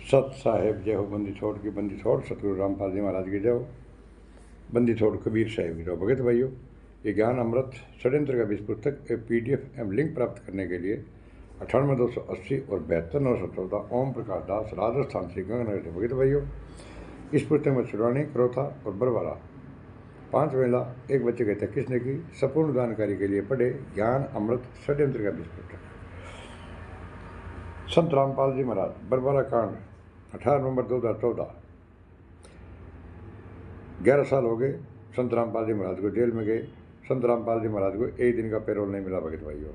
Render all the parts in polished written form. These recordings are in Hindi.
सत साहेब जय हो। बंदी छोड़ की बंदी छोड़, सतगुरु रामपाल जी महाराज की जय हो। बंदी छोड़ कबीर साहेब की जय हो। भगत भाइयों, ये ज्ञान अमृत षड्यंत्र का बीज पुस्तक PDF एवं लिंक प्राप्त करने के लिए 98-280 और 72-914 ओम प्रकाश दास, राजस्थान श्री गंगानगर से। भगत भाइयों, इस पुस्तक में छुड़वानी, क्रोथा और बरवारा 5 महिला 1 बच्चे की हत्या किसने की, संपूर्ण जानकारी के लिए पढ़े ज्ञान अमृत षड्यंत्र का बीज पुस्तक। संत रामपाल जी महाराज, बरवारा कांड, 18 नवंबर 2014। 11 साल हो गए संत रामपाल जी महाराज को जेल में गए। संत रामपाल जी महाराज को एक दिन का पैरोल नहीं मिला भगत भाइयों,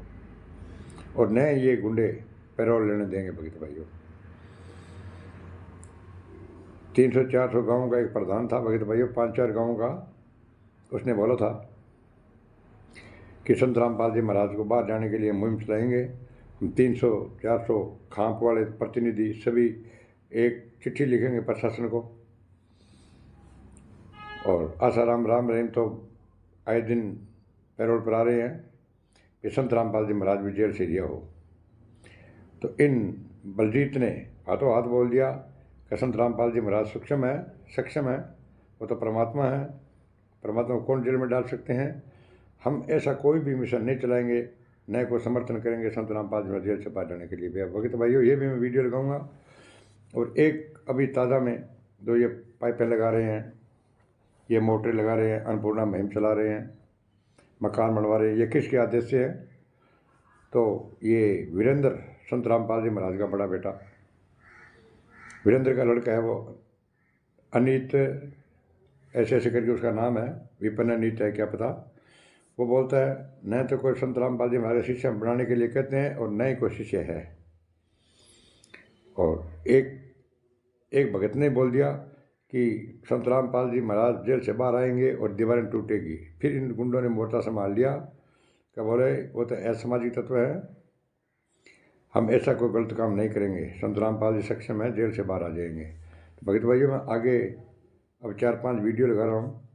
और न ये गुंडे पैरोल लेने देंगे भगत भाइयों। 300-400 गांव का एक प्रधान था भगत भाइयों, 5-4 गांव का। उसने बोला था कि संत रामपाल जी महाराज को बाहर जाने के लिए मुहिम चलाएंगे। 300-400 खांप वाले प्रतिनिधि सभी एक चिट्ठी लिखेंगे प्रशासन को, और आसाराम राम रहीम तो आए दिन पैरोल पर आ रहे हैं कि संत रामपाल जी महाराज भी जेल से रिहा हो। तो इन बलजीत ने हाथों हाथ बोल दिया कि संत रामपाल जी महाराज सक्षम है, वो तो परमात्मा है, परमात्मा को कौन जेल में डाल सकते हैं। हम ऐसा कोई भी मिशन नहीं चलाएंगे, न को समर्थन करेंगे संत रामपाल जी महाराज जेल से बाहर जाने के लिए। भगत भाइयों, ये भी मैं वीडियो लगाऊंगा। और एक अभी ताज़ा में जो ये पाइपें लगा रहे हैं, ये मोटरें लगा रहे हैं, अन्नपूर्णा मुहिम चला रहे हैं, मकान बनवा रहे हैं, ये किसके आदेश से है? तो ये वीरेंद्र, संत रामपाल जी महाराज का बड़ा बेटा वीरेंद्र का लड़का है, वो अनीत ऐसे करके उसका नाम है, विपिन अनीत है क्या पता। वो बोलता है न तो कोई संत रामपाल जी महाराज शिष्य बनाने के लिए कहते हैं और न ही कोई शिष्य है। और एक भगत ने बोल दिया कि संत रामपाल जी महाराज जेल से बाहर आएंगे और दीवारें टूटेगी। फिर इन गुंडों ने मोर्चा संभाल लिया कि बोले वो तो असामाजिक तत्व है, हम ऐसा कोई गलत काम नहीं करेंगे, संत रामपाल जी सक्षम है, जेल से बाहर आ जाएंगे। तो भगत भाइयों, मैं आगे अब 4-5 वीडियो लगा रहा हूँ,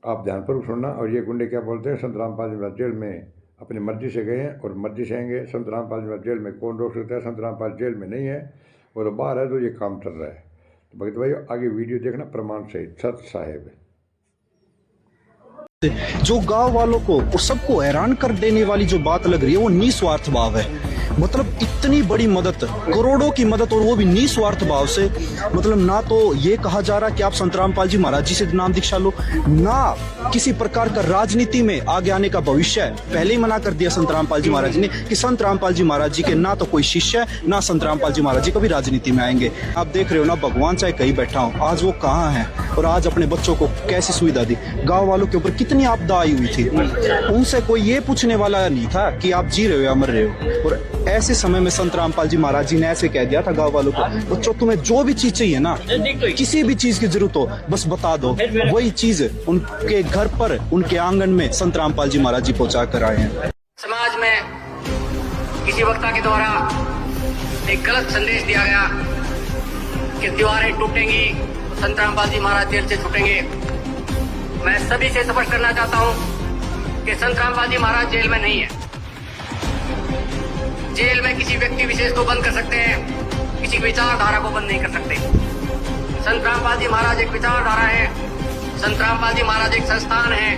आप ध्यानपूर्वक सुनना। और ये गुंडे क्या बोलते हैं, संत रामपाल जी महाराज जेल में अपनी मर्जी से गए हैं और मर्जी से आएंगे। संत रामपाल जी महाराज जेल में कौन रोक सकता है? संत रामपाल जेल में नहीं है, वो तो बाहर है, तो ये काम चल रहा है। तो भगत भाइयों, आगे वीडियो देखना प्रमाण सहित। सत साहेब जो गांव वालों को और सबको हैरान कर देने वाली जो बात लग रही है वो निस्वार्थ भाव है। मतलब इतनी बड़ी मदद, करोड़ों की मदद, और वो भी निस्वार्थ भाव से। मतलब ना तो ये कहा जा रहा कि आप संत रामपाल जी महाराज जी से नाम दीक्षा लो, ना किसी प्रकार का राजनीति में आगे आने का भविष्य है। पहले ही मना कर दिया संत रामपाल जी महाराज जी ने कि संत रामपाल जी महाराज जी के ना तो कोई शिष्य है, ना संत रामपाल जी महाराज जी कभी राजनीति में आएंगे। आप देख रहे हो ना, भगवान चाहे कहीं बैठा हो, आज वो कहाँ है और आज अपने बच्चों को कैसी सुविधा दी। गाँव वालों के ऊपर कितनी आपदा आई हुई थी, उनसे कोई ये पूछने वाला नहीं था कि आप जी रहे हो या मर रहे हो। और ऐसे समय में संत रामपाल जी महाराज जी ने ऐसे कह दिया था गांव वालों को, बच्चों तुम्हें जो भी चीज चाहिए ना, किसी भी चीज की जरूरत हो बस बता दो, वही चीज उनके घर पर, उनके आंगन में संत रामपाल जी महाराज जी पहुंचा कर आए हैं। समाज में किसी वक्ता के द्वारा एक गलत संदेश दिया गया कि दीवारें टूटेंगी तो संत रामपाल जी महाराज जेल से छूटेंगे। मैं सभी से स्पष्ट करना चाहता हूं कि संत रामपाल जी महाराज जेल में नहीं है। जेल में किसी व्यक्ति विशेष को बंद कर सकते हैं, किसी विचारधारा को बंद नहीं कर सकते। संत रामपाल जी महाराज एक विचारधारा है, संत रामपाल जी महाराज एक संस्थान है,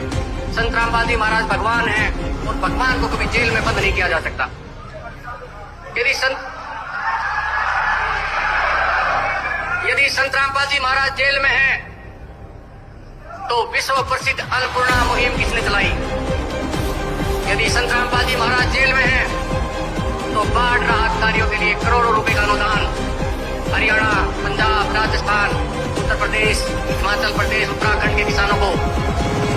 संत रामपाल जी महाराज भगवान है, और भगवान को कभी जेल में बंद नहीं किया जा सकता। यदि संत रामपाल जी महाराज जेल में है तो विश्व प्रसिद्ध अन्नपूर्णा मुहिम किसने चलाई? यदि संत रामपाल जी महाराज जेल में है तो बाढ़ राहत कार्यों के लिए करोड़ों रुपए का अनुदान हरियाणा, पंजाब, राजस्थान, उत्तर प्रदेश, हिमाचल प्रदेश, उत्तराखंड के किसानों को,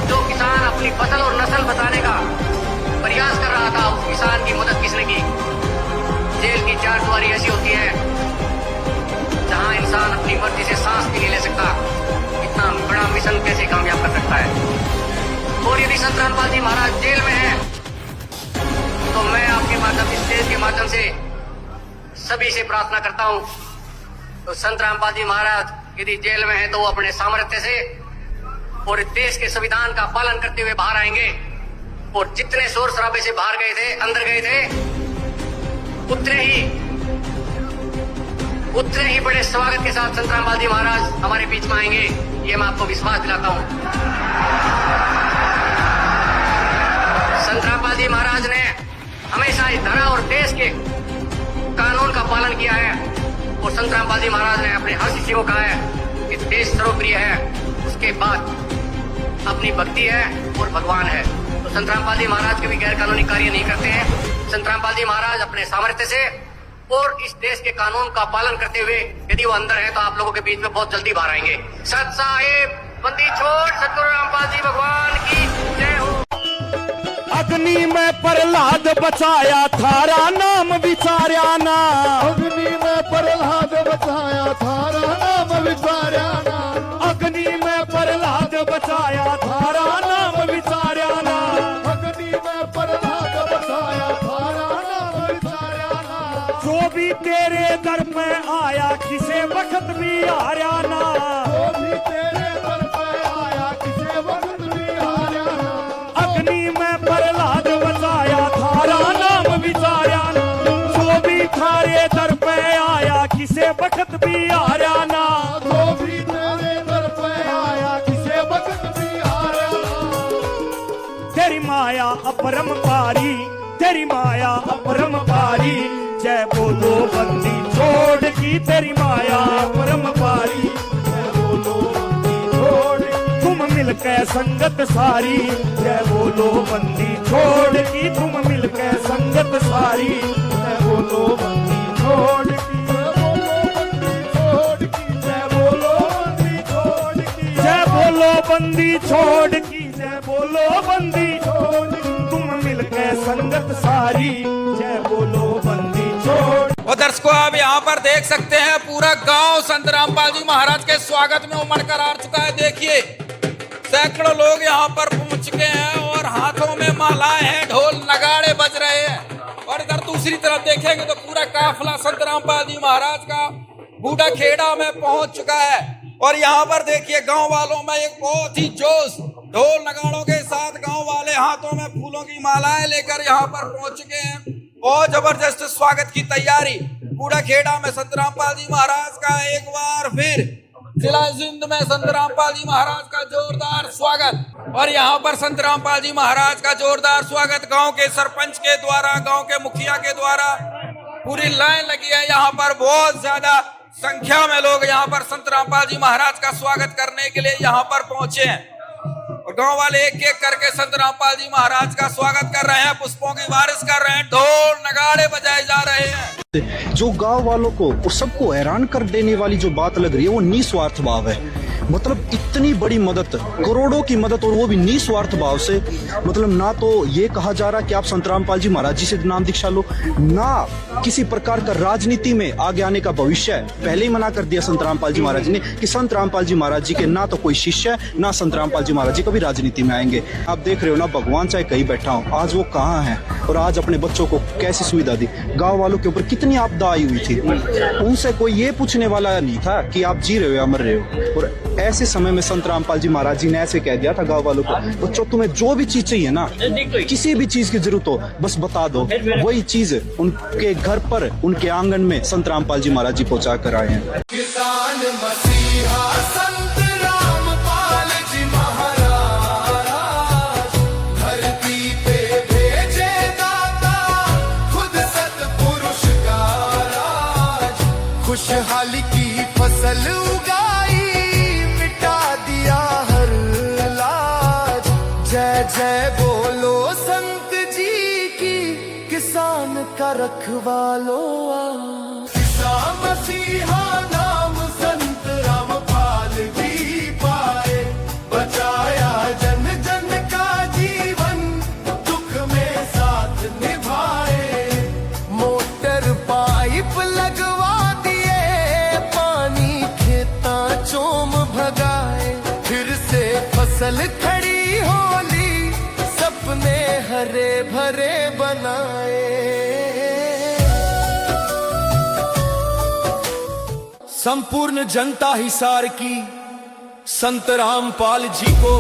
जो किसान अपनी फसल और नस्ल बचाने का प्रयास कर रहा था, उस किसान की मदद किसने की? जेल की 4 दीवारी ऐसी होती है जहां इंसान अपनी मर्जी से सांस भी नहीं ले सकता। इतना बड़ा मिशन कैसे कामयाब कर सकता है? और यदि संत रामपाल जी महाराज जेल में है तो मैं आपके माध्यम, इस देश के माध्यम से सभी से प्रार्थना करता हूं, तो संत रामपाल जी महाराज यदि जेल में है तो वो अपने सामर्थ्य से और देश के संविधान का पालन करते हुए बाहर आएंगे। और जितने शोर शराबे से बाहर गए थे, अंदर गए थे, उतने ही उतने ही बड़े स्वागत के साथ संत रामपाल जी महाराज हमारे बीच में आएंगे, ये मैं आपको विश्वास दिलाता हूं। संत रामपाल जी महाराज ने हमेशा इस धरा और देश के कानून का पालन किया है और संत रामपाल जी महाराज ने अपने हर शिष्य को कहा है कि देश सर्वप्रिय है, उसके बाद अपनी भक्ति है और भगवान है। तो संत रामपाल जी महाराज कभी गैर कानूनी कार्य नहीं करते हैं। संत रामपाल जी महाराज अपने सामर्थ्य से और इस देश के कानून का पालन करते हुए यदि वो अंदर है तो आप लोगों के बीच में बहुत जल्दी बाहर आएंगे। सत साहिब बंदी छोड़ सतगुरु रामपाल जी भगवान की जय हो। अग्नि में प्रहलाद बचाया थारा नाम विचार्या ना, अग्नि में प्रहलाद बचाया थारा नाम विचार्या ना, अग्नि में प्रहलाद बचाया थारा नाम विचार्या ना, अग्नि में प्रहलाद बचाया थारा नाम विचार्या ना, जो भी तेरे दर में आया किसे वक्त भी हार्या ना, जो भी तेरे दर पे आया किसे वक्त भी हार्या ना, अग्नि में प्रहलाद बचाया थारा नाम विचार्या ना, जो भी थारे दर पे आया किसे वक्त भी हार्या ना, जो भी तेरे दर पे आया किसे वक्त भी हार्या ना, तेरी माया अपरंपारी, तेरी माया अपरंपारी, जय बोलो बंदी छोड़ की तेरी माया अपरंपारी, जय बोलो बंदी छोड़ की, तुम मिलकर संगत सारी, जय बोलो बंदी छोड़ की तुम मिलकर संगत सारी, जय बोलो बंदी छोड़ की, जय बोलो बंदी छोड़ की, जय बोलो बंदी छोड़ की, जय बोलो बंदी छोड़ की, जय बोलो बंदी छोड़ की, तुम मिलकर संगत सारी, जय बोलो बंदी छोड़। और दर्शकों आप यहाँ पर देख सकते हैं पूरा गांव संत रामपाल जी महाराज के स्वागत में उमड़ कर आ चुका है। देखिए सैकड़ों लोग यहाँ पर पहुंच चुके हैं और हाथों में मालाएं हैं, ढोल नगाड़े बज रहे हैं। और इधर दूसरी तरफ देखेंगे तो पूरा काफिला संत रामपाल जी महाराज का बूढ़ा खेड़ा में पहुंच चुका है। और यहाँ पर देखिए गांव वालों में एक बहुत ही जोश, ढोल नगाड़ों के साथ गांव वाले हाथों में फूलों की मालाएं लेकर यहाँ पर पहुंच चुके हैं। बहुत जबरदस्त स्वागत की तैयारी बूढ़ा खेड़ा में संत रामपाल जी महाराज का एक बार फिर जिला सिंध में संत रामपाल जी महाराज का जोरदार स्वागत। और यहाँ पर संत रामपाल जी महाराज का जोरदार स्वागत गांव के सरपंच के द्वारा, गांव के मुखिया के द्वारा पूरी लाइन लगी है। यहाँ पर बहुत ज्यादा संख्या में लोग यहाँ पर संत रामपाल जी महाराज का स्वागत करने के लिए यहाँ पर पहुंचे हैं। और गांव वाले एक एक करके संत रामपाल जी महाराज का स्वागत कर रहे हैं, पुष्पों की बारिश कर रहे हैं, ढोल नगाड़े बजाए जा रहे हैं। जो गांव वालों को और सबको हैरान कर देने वाली जो बात लग रही है वो निस्वार्थ भाव है। मतलब इतनी बड़ी मदद, करोड़ों की मदद, और वो भी निस्वार्थ भाव से। मतलब ना तो ये कहा जा रहा कि आप संत रामपाल जी महाराज जी से नाम दीक्षा लो, ना किसी प्रकार का राजनीति में आगे आने का भविष्य है। पहले ही मना कर दिया संत रामपाल जी महाराज जी ने कि संत रामपाल जी महाराज जी के ना तो कोई शिष्य है, ना संत रामपाल जी महाराज जी कभी राजनीति में आएंगे। आप देख रहे हो ना, भगवान चाहे कहीं बैठा हो, आज वो कहाँ है और आज अपने बच्चों को कैसी सुविधा दी। गाँव वालों के ऊपर कितनी आपदा आई हुई थी, उनसे कोई ये पूछने वाला नहीं था कि आप जी रहे हो या मर रहे हो। और ऐसे समय में संत रामपाल जी महाराज जी ने ऐसे कह दिया था गाँव वालों को, बच्चों तुम्हें जो भी चीज चाहिए ना, किसी भी चीज की जरूरत हो बस बता दो, वही चीज उनके घर पर, उनके आंगन में संत रामपाल जी महाराज जी पहुंचा कर आए हैं। किसान मसीहा संत रामपाल जी महाराज, धरती पे भेजे दाता खुद सतपुरुष का राज, खुशहाली की फसल उगाई, मिटा दिया हर लाज, जय जय बोलो संत जी की, किसान का रखवालो किसान मसीहा नाम संत रामपाल जी पाए, बचाया जन जन का जीवन, दुख में साथ निभाए, मोटर पाइप लगवा दिए, पानी खेता चोम भगाए, फिर से फसल खड़ी होली, सपने हरे भरे बनाए। संपूर्ण जनता हिसार की संत रामपाल जी को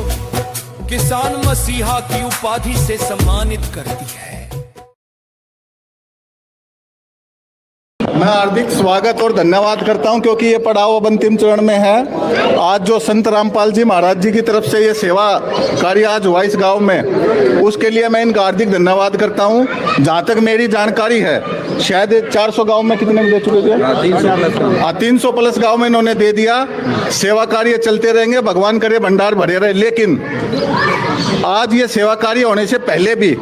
किसान मसीहा की उपाधि से सम्मानित करती है। मैं हार्दिक स्वागत और धन्यवाद करता हूं, क्योंकि ये पड़ाव अब अंतिम चरण में है। आज जो संत रामपाल जी महाराज जी की तरफ से ये सेवा कार्य आज हुआ इस गांव में, उसके लिए मैं इनका हार्दिक धन्यवाद करता हूं। जहां तक मेरी जानकारी है, शायद 400 गांव में कितने में दे चुके थे? 300 प्लस गांव में इन्होंने दे दिया। सेवा कार्य चलते रहेंगे, भगवान करे भंडार भरे रहे। लेकिन आज ये सेवा कार्य होने से पहले भी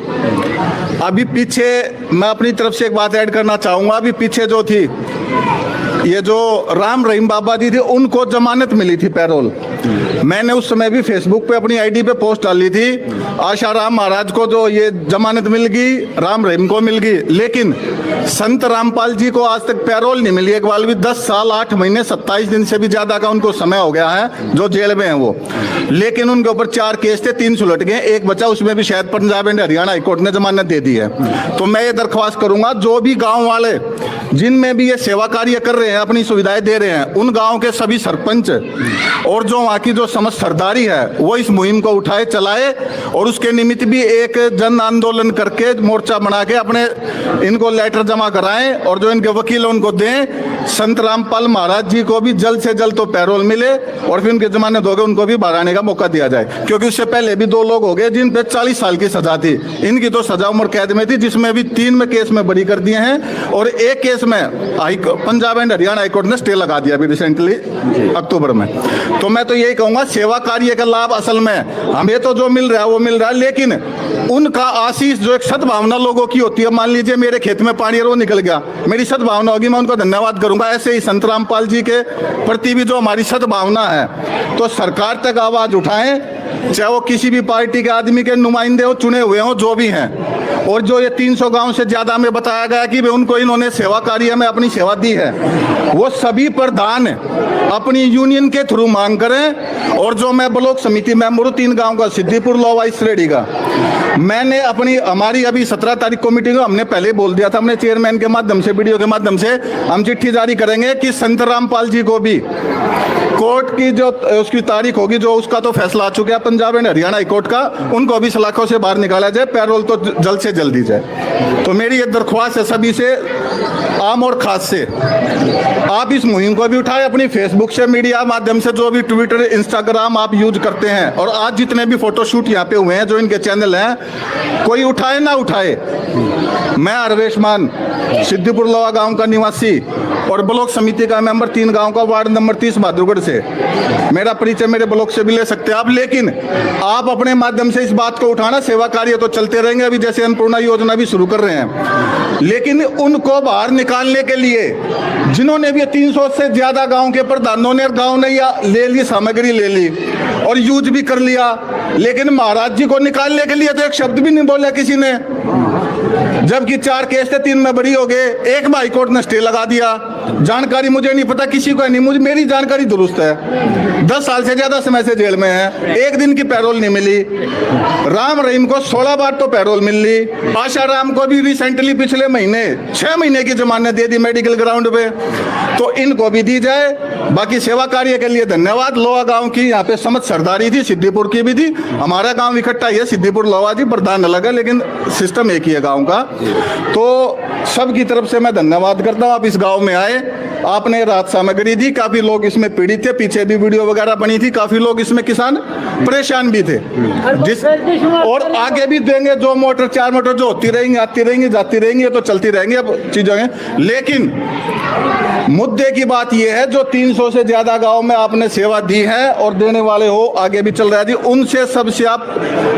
अभी पीछे मैं अपनी तरफ से एक बात ऐड करना चाहूँगा। अभी पीछे जो थी, ये जो राम रहीम बाबा जी थे, उनको जमानत मिली थी पैरोल। मैंने उस समय भी फेसबुक पे अपनी आईडी पे पोस्ट डाली थी, आशाराम महाराज को जो ये जमानत मिल गई, राम रहीम को मिल गई, लेकिन संत रामपाल जी को आज तक पैरोल नहीं मिली एक बार भी। 10 साल 8 महीने 27 दिन से भी ज्यादा का उनको समय हो गया है जो जेल में है वो। लेकिन उनके ऊपर 4 केस थे, 3 सुलट गए, एक बचा, उसमें भी शायद पंजाब एंड हरियाणा हाईकोर्ट ने जमानत दे दी है। तो मैं ये दरख्वास्त करूंगा, जो भी गाँव वाले जिनमें भी ये सेवा कार्य कर रहे हैं, अपनी सुविधाएं दे रहे हैं, उन गाँव के सभी सरपंच और जो वहाँ की जो समस्त सरदारी है, वो इस मुहिम को उठाए चलाए और उसके निमित्त भी एक जन आंदोलन करके मोर्चा बना के अपने इनको लेटर जमा कराएं और जो इनके वकील उनको दें। संत रामपाल महाराज जी को भी जल्द से जल्द तो पैरोल मिले और फिर उनके जमानत हो गए, उनको भी बाहर आने का मौका दिया जाए। क्योंकि उससे पहले भी 2 लोग हो गए जिन पे 40 साल की सजा थी। इनकी तो सजा उम्र कैद में थी, जिसमें भी 3 में केस में बरी कर दिए हैं और एक केस में पंजाब एंड हरियाणा हाईकोर्ट ने स्टे लगा दिया अभी रिसेंटली अक्टूबर में। तो मैं तो यही कहूंगा, सेवा कार्य का लाभ असल में हमें तो जो मिल रहा है वो मिल रहा है, लेकिन उनका आशीष जो एक सद्भावना लोगों की होती है, मान लीजिए मेरे खेत में पानी और वो निकल गया, मेरी सद्भावना होगी, मैं उनको धन्यवाद करूंगा। ऐसे ही संत रामपाल जी के प्रति भी जो हमारी सद्भावना है, तो सरकार तक आवाज उठाएं, चाहे वो किसी भी पार्टी के आदमी के नुमाइंदे हो, चुने हुए हो, जो भी हैं। और जो ये 300 गांव से ज्यादा में बताया गया कि उनको इन्होंने सेवा कार्य में अपनी सेवा दी है, वो सभी प्रधान अपनी यूनियन के थ्रू मांग करें। और जो मैं ब्लॉक समिति मेंबर हूँ 3 गांव का, सिद्दीपुर, लोवा, इसरेडी का, मैंने हमारी अभी 17 तारीख को मीटिंग, हमने पहले बोल दिया था, हमने चेयरमैन के माध्यम से, वीडियो के माध्यम से हम चिट्ठी जारी करेंगे कि संत रामपाल जी को भी कोर्ट की जो उसकी तारीख होगी, जो उसका तो फैसला आ चुका है पंजाब एंड हरियाणा हाईकोर्ट का, उनको भी सलाखों से बाहर निकाला जाए, पैरोल तो जल्द से जल्द दी जाए। तो मेरी ये दरख्वास्त है सभी से, आम और खास से, आप इस मुहिम को भी उठाएं, अपनी फेसबुक से, मीडिया माध्यम से, जो भी ट्विटर इंस्टाग्राम आप यूज करते हैं, और आज जितने भी फोटोशूट यहाँ पे हुए हैं जो इनके चैनल हैं, कोई उठाए ना उठाए, मैं अरवेश मान, सिद्दीपुर लोवा गांव का निवासी और ब्लॉक समिति का मेंबर, 3 गांव का, वार्ड नंबर 30 बहादुरगढ़ से, मेरा परिचय मेरे ब्लॉक से भी ले सकते हैं आप। लेकिन आप अपने माध्यम से इस बात को उठाना, सेवा कार्य तो चलते रहेंगे, अभी जैसे अन्नपूर्णा योजना भी शुरू कर रहे हैं, लेकिन उनको बाहर निकालने के लिए जिन्होंने भी 300 से ज्यादा गांव के प्रधानों ने, गांव ने या ले ली, सामग्री ले ली और यूज भी कर लिया, लेकिन महाराज जी को निकालने के लिए तो एक शब्द भी नहीं बोला किसी ने। जबकि 4 केस थे, 3 में बरी हो गए, एक में हाईकोर्ट ने स्टे लगा दिया। जानकारी मुझे नहीं पता, किसी को नहीं, मुझे मेरी जानकारी दुरुस्त है। 10 साल से ज्यादा समय से जेल में है, 1 दिन की पैरोल नहीं मिली। राम रहीम को 16 बार तो पैरोल मिल ली। आशाराम को भी रिसेंटली पिछले महीने 6 महीने की जमानत दे दी मेडिकल ग्राउंड पे, तो इनको भी दी जाए। बाकी सेवा कार्य के लिए धन्यवाद। लोहा गांव की यहाँ पे समझ सरदारी थी, सिद्दीपुर की भी थी, हमारा गांव इकट्ठा ही है, सिद्दीपुर लोहा जी, प्रधान अलग है लेकिन सिस्टम एक ही है गांव का। तो सबकी तरफ से मैं धन्यवाद करता हूँ, आप इस गांव में आए, आपने राहत सामग्री दी, काफी लोग इसमें पीड़ित थे, पीछे भी वीडियो वगैरह बनी थी, काफी लोग इसमें किसान परेशान भी थे, और आगे भी देंगे। जो मोटर 4 मोटर जो होती रहेंगी, आती रहेंगी, जाती रहेंगी, तो चलती रहेंगी अब चीजों में। लेकिन मुद्दे की बात यह है, जो 300 से ज्यादा गांव में आपने सेवा दी है और देने वाले हो, आगे भी चल रहा है, उनसे सबसे आप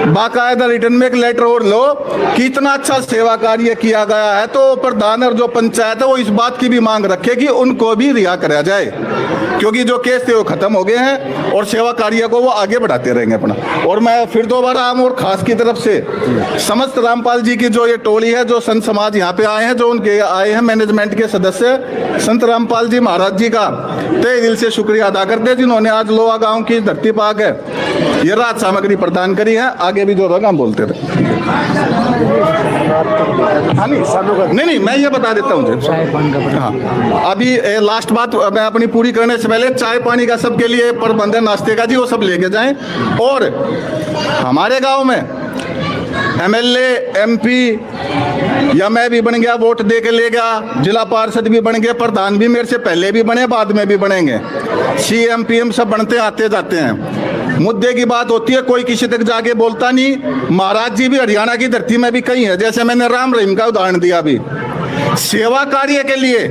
बाकायदा रिटर्न में एक लेटर और लो कि इतना अच्छा सेवा कार्य किया गया है, तो प्रधान और जो पंचायत है वो इस बात की भी मांग रखे कि उनको भी रिहा कराया जाए, क्योंकि जो केस थे वो खत्म हो गए हैं और सेवा कार्य को वो आगे बढ़ाते रहेंगे अपना। और मैं फिर दोबारा आम और खास की तरफ से समस्त रामपाल जी की जो ये टोली है, जो संत समाज यहाँ पे आए हैं, जो उनके आए हैं मैनेजमेंट के सदस्य, संत रामपाल जी महाराज जी का तहे दिल से शुक्रिया अदा करते हैं, जिन्होंने आज लोहा गांव की धरती पर आकर ये राहत सामग्री प्रदान करी है। आगे भी जो रहेगा हम बोलते रहे। हाँ नहीं, मैं ये बता देता हूँ। हाँ, अभी लास्ट बात मैं अपनी पूरी करने से पहले, चाय पानी का सबके लिए प्रबंध है, नाश्ते का जी, वो सब लेके जाएं। और हमारे गांव में MLA MP या मैं भी बन गया, वोट दे के ले गया, जिला पार्षद भी बन गए, प्रधान भी मेरे से पहले भी बने, बाद में भी बनेंगे, CM PM सब बनते आते जाते हैं। मुद्दे की बात होती है, कोई किसी तक जाके बोलता नहीं। महाराज जी भी हरियाणा की धरती में भी कहीं है, जैसे मैंने राम रहीम का उदाहरण दिया अभी, सेवा कार्य के लिए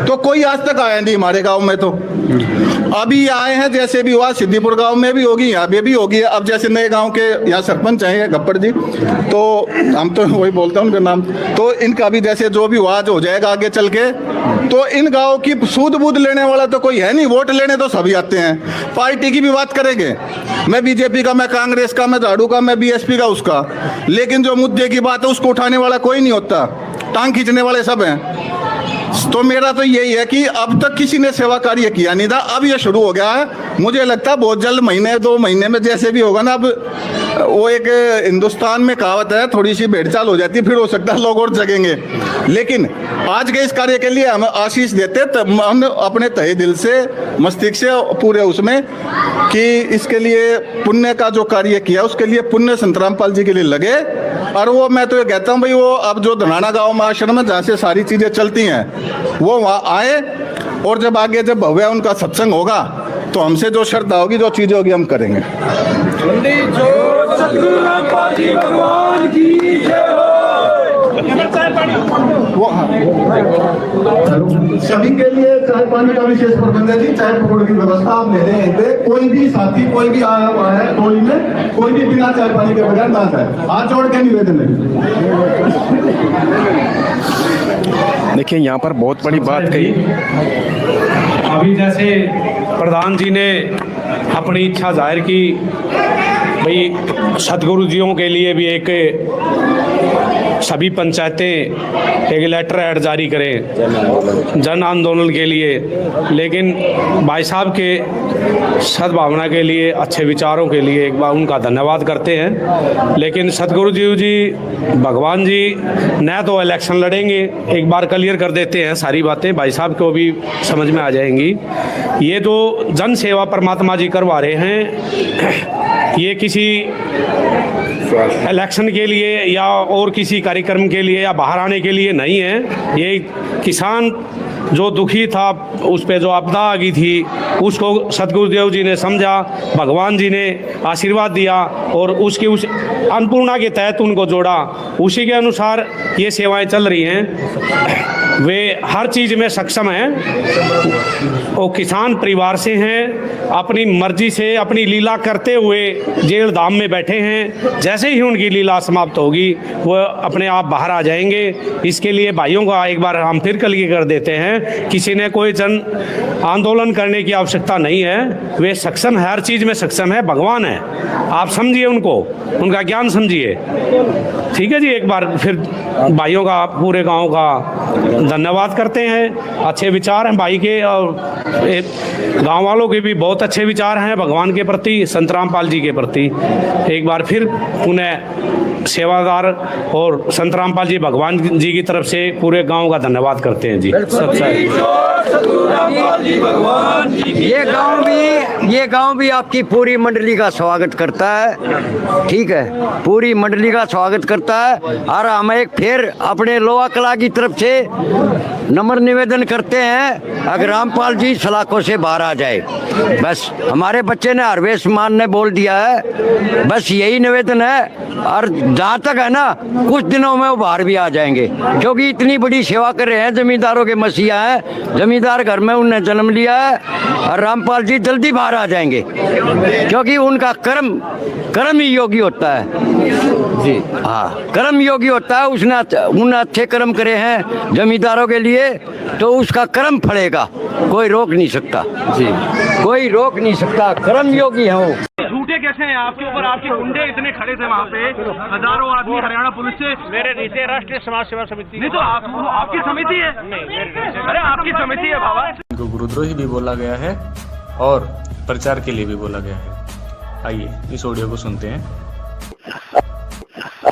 तो कोई आज तक आया नहीं हमारे गांव में। तो अभी आए हैं, जैसे भी हुआ सिद्दीपुर गांव में भी होगी, यहाँ भी होगी। अब जैसे नए गांव के यहाँ सरपंच हैं गप्पड़ जी, तो हम तो वही बोलते हैं उनका नाम, तो इनका भी जैसे जो भी हुआ जो हो जाएगा आगे चल के। तो इन गाँव की सूद बूद लेने वाला तो कोई है नहीं, वोट लेने तो सभी आते हैं। पार्टी की भी बात करेंगे, मैं बीजेपी का, मैं कांग्रेस का, मैं झाड़ू का, मैं BSP का, उसका, लेकिन जो मुद्दे की बात है उसको उठाने वाला कोई नहीं होता, टांग खींचने वाले सब हैं। तो मेरा तो यही है कि अब तक किसी ने सेवा कार्य किया नहीं था, अब ये शुरू हो गया है। मुझे लगता है बहुत जल्द, महीने 2 महीने में जैसे भी होगा ना, अब वो एक हिंदुस्तान में कहावत है, थोड़ी सी भेड़चाल हो जाती है, फिर हो सकता है लोग और जगेंगे। लेकिन आज के इस कार्य के लिए हम आशीष देते, तब हम अपने तहे दिल से, मस्तिष्क से, पूरे उसमें कि इसके लिए पुण्य का जो कार्य किया उसके लिए पुण्य संत रामपाल जी के लिए लगे। और वो मैं तो ये कहता हूँ भाई, वो अब जो धनाना गाँव में आश्रम है जहाँ से सारी चीज़ें चलती हैं, वो वहाँ आए, और जब आगे जब भव्य उनका सत्संग होगा तो हमसे जो श्रद्धा होगी, जो चीज़ें होगी, हम करेंगे। सभी के लिए चाय पानी का विशेष प्रबंध है जी, चाय पकौड़े की व्यवस्था आप ले लें। कोई भी साथी, कोई भी आया हुआ है टोली में, कोई भी बिना चाय पानी के बगैर ना जाए, हाथ जोड़ के निवेदन है। देखिए, यहाँ पर बहुत बड़ी बात कही। अभी जैसे प्रधान जी ने अपनी इच्छा जाहिर की, भाई सतगुरु जियों के लिए भी एक सभी पंचायतें एक लेटर ऐड जारी करें जन आंदोलन के लिए। लेकिन भाई साहब के सद्भावना के लिए, अच्छे विचारों के लिए एक बार उनका धन्यवाद करते हैं। लेकिन सतगुरु जी भगवान जी न तो इलेक्शन लड़ेंगे, एक बार क्लियर कर देते हैं सारी बातें, भाई साहब को भी समझ में आ जाएंगी। ये जो जन सेवा परमात्मा जी करवा रहे हैं, ये किसी इलेक्शन के लिए या और किसी कार्यक्रम के लिए या बाहर आने के लिए नहीं है। ये किसान जो दुखी था, उस पे जो आपदा आ गई थी, उसको सतगुरुदेव जी ने समझा, भगवान जी ने आशीर्वाद दिया और उसकी उस अन्नपूर्णा के तहत उनको जोड़ा। उसी के अनुसार ये सेवाएं चल रही हैं। वे हर चीज़ में सक्षम हैं। वो किसान परिवार से हैं, अपनी मर्जी से अपनी लीला करते हुए जेल धाम में बैठे हैं। जैसे ही उनकी लीला समाप्त होगी वो अपने आप बाहर आ जाएंगे। इसके लिए भाइयों का एक बार हम फिर क्लियर कर देते हैं, किसी ने कोई जन आंदोलन करने की आवश्यकता नहीं है। वे सक्षम है, हर चीज़ में सक्षम है, भगवान है। आप समझिए उनको, उनका ज्ञान समझिए। ठीक है जी, एक बार फिर भाइयों का, पूरे गांव का धन्यवाद करते हैं। अच्छे विचार हैं भाई के, और गांव वालों के भी बहुत अच्छे विचार हैं भगवान के प्रति, संत रामपाल जी के प्रति। एक बार फिर पुनः सेवादार और संत रामपाल जी भगवान जी की तरफ से पूरे गांव का धन्यवाद करते हैं जी। ये गांव भी आपकी पूरी मंडली का स्वागत करता है। ठीक है, पूरी मंडली का स्वागत करता है। और हम एक फिर अपने लोहा कला की तरफ से नम्र निवेदन करते हैं, अगर रामपाल जी सलाखों से बाहर आ जाए। बस हमारे बच्चे ने, हरवेश मान ने बोल दिया है, बस यही निवेदन है। और जहाँ तक है ना, कुछ दिनों में वो बाहर भी आ जाएंगे, क्योंकि इतनी बड़ी सेवा कर रहे हैं। जमींदारों के मसीहा हैं, जमींदार घर में उन्हें जन्म लिया है। और रामपाल जी जल्दी बाहर आ जाएंगे, क्योंकि उनका कर्म ही योगी होता है जी। हाँ, कर्म योगी होता है। उसने उन्हें अच्छे कर्म करे हैं जमींदारों के लिए, तो उसका कर्म फलेगा, कोई रोक नहीं सकता जी, कोई रोक नहीं सकता। कर्म योगी है वो। झूठे कैसे हैं आपके ऊपर? आपके गुंडे इतने खड़े थे वहाँ पे, हजारों आदमी हरियाणा पुलिस से। मेरे नीचे राष्ट्रीय समाज सेवा समिति नहीं, तो आपकी समिति है। नहीं, अरे आपकी समिति है बाबा। इनको गुरुद्रोही भी बोला गया है और प्रचार के लिए भी बोला गया है। आइए इस ऑडियो को सुनते हैं।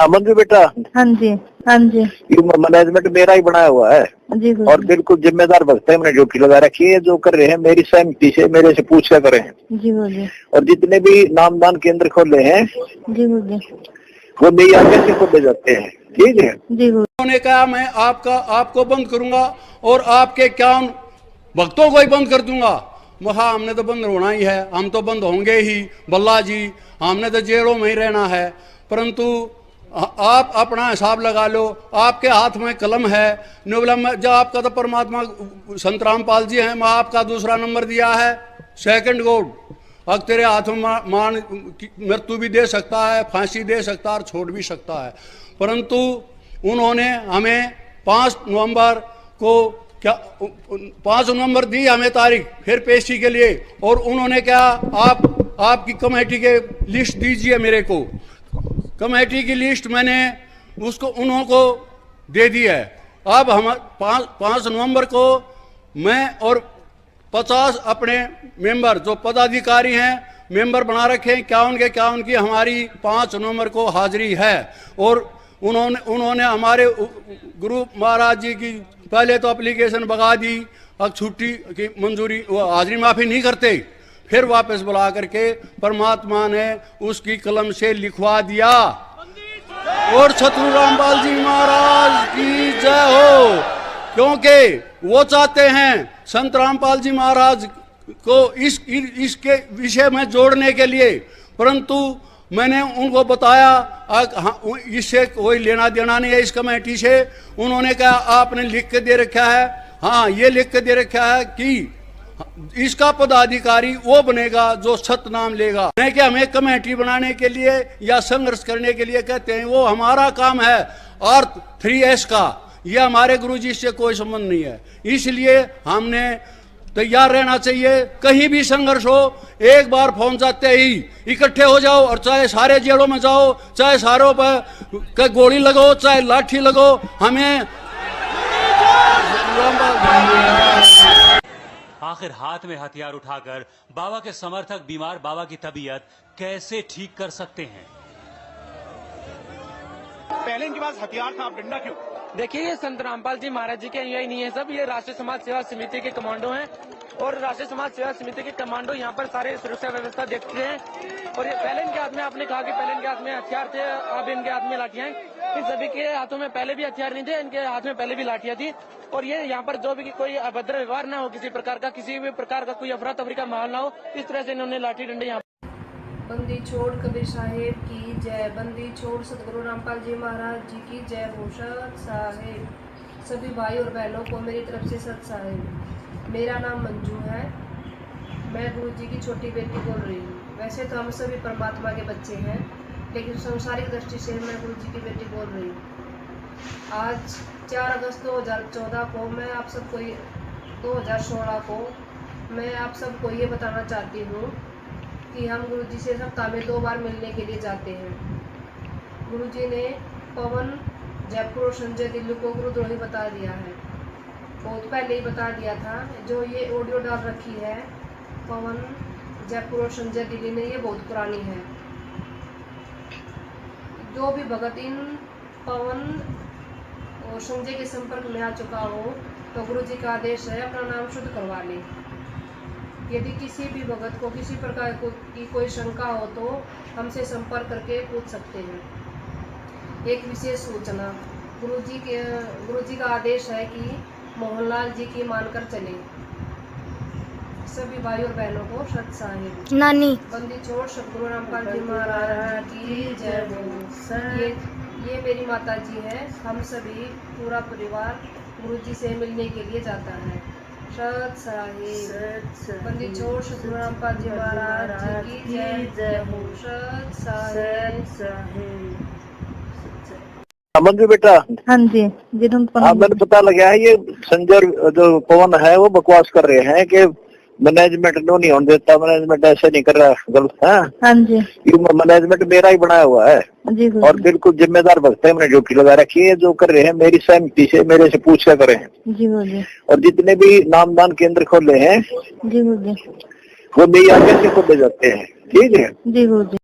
मंजू बेटा, हाँ जी, हाँ जी, मैनेजमेंट मेरा ही बनाया हुआ है जी, और बिल्कुल जिम्मेदार भक्त है। मैंने ड्यूटी लगा रखी है, जो कर रहे हैं मेरी सहमति से, मेरे से पूछ कर करें जी, बोलिए। और जितने भी नामदान केंद्र खोले हैं जी, बोलिए। वो मेरी आगे से खोले जाते हैं, ठीक है। जी गुरु उन्होंने कहा मैं आपको बंद करूंगा और आपके क्या भक्तों को ही बंद कर दूंगा। महा हमने तो बंद होना ही है, हम तो बंद होंगे ही बल्ला जी, हमने तो जेलों में ही रहना है। परंतु आप अपना हिसाब लगा लो, आपके हाथ में कलम है, जब आपका तो परमात्मा संत रामपाल जी हैं, मैं आपका दूसरा नंबर दिया है, सेकंड गॉड। अब तेरे हाथों में मान मृत्यु भी दे सकता है, फांसी दे सकता है और छोड़ भी सकता है। परंतु उन्होंने हमें 5 नवंबर को 5 नवंबर दी हमें तारीख फिर पेशी के लिए, और उन्होंने क्या आपकी कमेटी के लिस्ट दीजिए मेरे को। कमेटी की लिस्ट मैंने उसको उन्हों को दे दी है। अब हम 5 नवंबर को मैं और 50 अपने मेंबर जो पदाधिकारी हैं मेंबर बना रखे हैं, क्या उनकी हमारी 5 नवंबर को हाजिरी है। और उन्होंने हमारे गुरु महाराज जी की पहले तो एप्लीकेशन भगा दी, अब छुट्टी की मंजूरी हाजिरी माफी नहीं करते, फिर वापस बुला करके परमात्मा ने उसकी कलम से लिखवा दिया। और सतगुरु रामपाल जी महाराज की जय हो, क्योंकि वो चाहते हैं संत रामपाल जी महाराज को इसके विषय में जोड़ने के लिए। परंतु मैंने उनको बताया इससे कोई लेना देना नहीं है इस कमेटी से। उन्होंने कहा आपने लिख के दे रखा है, हाँ ये लिख के दे रखा है कि इसका पदाधिकारी वो बनेगा जो सतनाम लेगा, नहीं कि हमें कमेटी बनाने के लिए या संघर्ष करने के लिए कहते हैं। वो हमारा काम है अर्थ 3S का, ये हमारे गुरुजी से कोई संबंध नहीं है। इसलिए हमने तैयार रहना चाहिए, कहीं भी संघर्ष हो एक बार फोन जाते ही इकट्ठे हो जाओ, और चाहे सारे जेलों में जाओ, चाहे सारों पर गोली लगाओ, चाहे लाठी लगाओ, हमें आखिर हाथ में हथियार उठाकर बाबा के समर्थक बीमार बाबा की तबीयत कैसे ठीक कर सकते हैं? पहले इनके पास हथियार था, अब डंडा क्यों? देखिए ये संत रामपाल जी महाराज जी के यही नहीं है सब, ये राष्ट्रीय समाज सेवा समिति के कमांडो हैं, और राष्ट्रीय समाज सेवा समिति के कमांडो यहाँ पर सारे सुरक्षा व्यवस्था देखते हैं। और ये पहले इनके हाथ में, आपने कहा कि पहले इनके हाथ में हथियार थे, अब इनके हाथ में लाठियां हैं। इन सभी के हाथों में पहले भी हथियार नहीं थे, इनके हाथ में पहले भी लाठियां थी। और ये यहाँ पर जो भी कोई अभद्र व्यवहार ना हो, किसी भी प्रकार का कोई अफरा तफरी का माहौल ना हो, इस तरह से इन्होंने लाठी डंडे यहाँ। बंदी छोड़ कबीर साहेब की जय, बंदी छोड़ सतगुरु रामपाल जी महाराज जी की जय हो। सत साहेब सभी भाई और बहनों को मेरी तरफ से सत साहेब। मेरा नाम मंजू है, मैं गुरु जी की छोटी बेटी बोल रही हूँ। वैसे तो हम सभी परमात्मा के बच्चे हैं, लेकिन सांसारिक दृष्टि से मैं गुरु जी की बेटी बोल रही हूँ। आज 4 अगस्त 2014 को मैं आप सबको 2016 को मैं आप सबको ये बताना चाहती हूँ कि हम गुरुजी से सप्ताह में 2 बार मिलने के लिए जाते हैं। गुरुजी ने पवन जयपुर और संजय दिल्ली को गुरुद्रोही बता दिया है, बहुत पहले ही बता दिया था। जो ये ऑडियो डाल रखी है पवन जयपुर और संजय दिल्ली ने, ये बहुत पुरानी है। जो भी भगत इन पवन और संजय के संपर्क में आ चुका हो तो गुरुजी का आदेश है अपना नाम शुद्ध करवा ले। यदि किसी भी भगत को किसी प्रकार की कोई शंका हो तो हमसे संपर्क करके पूछ सकते हैं। एक विशेष सूचना, गुरुजी का आदेश है कि मोहनलाल जी की मानकर चले। सभी भाई और बहनों को सत साहिब। नानी बंदी छोड़ सतगुरु रामपाल जी महाराज की जय हो। ये मेरी माता जी है। हम सभी पूरा परिवार गुरुजी से मिलने के लिए जाता है। सत साहिब। बंदी छोड़ सतगुरु रामपाल जी महाराज जी की जय हो। सत साहिब। मंजू बेटा, हाँ जी जी मैंने पता लगा है ये संजय जो पवन है वो बकवास कर रहे हैं कि मैनेजमेंट नो नहीं होने देता, मैनेजमेंट ऐसे नहीं कर रहा, गलत है। हाँ जी, मैनेजमेंट मेरा ही बनाया हुआ है जी, और बिल्कुल जिम्मेदार भक्त है। मैंने ड्यूटी लगा रखी है, जो कर रहे हैं मेरी सहमति से मेरे से पूछ कर करें। जी जी। और जितने भी नामदान केंद्र खोले हैं जी जी, वो मेरी आगे से खोले जाते हैं, ठीक है जी जी।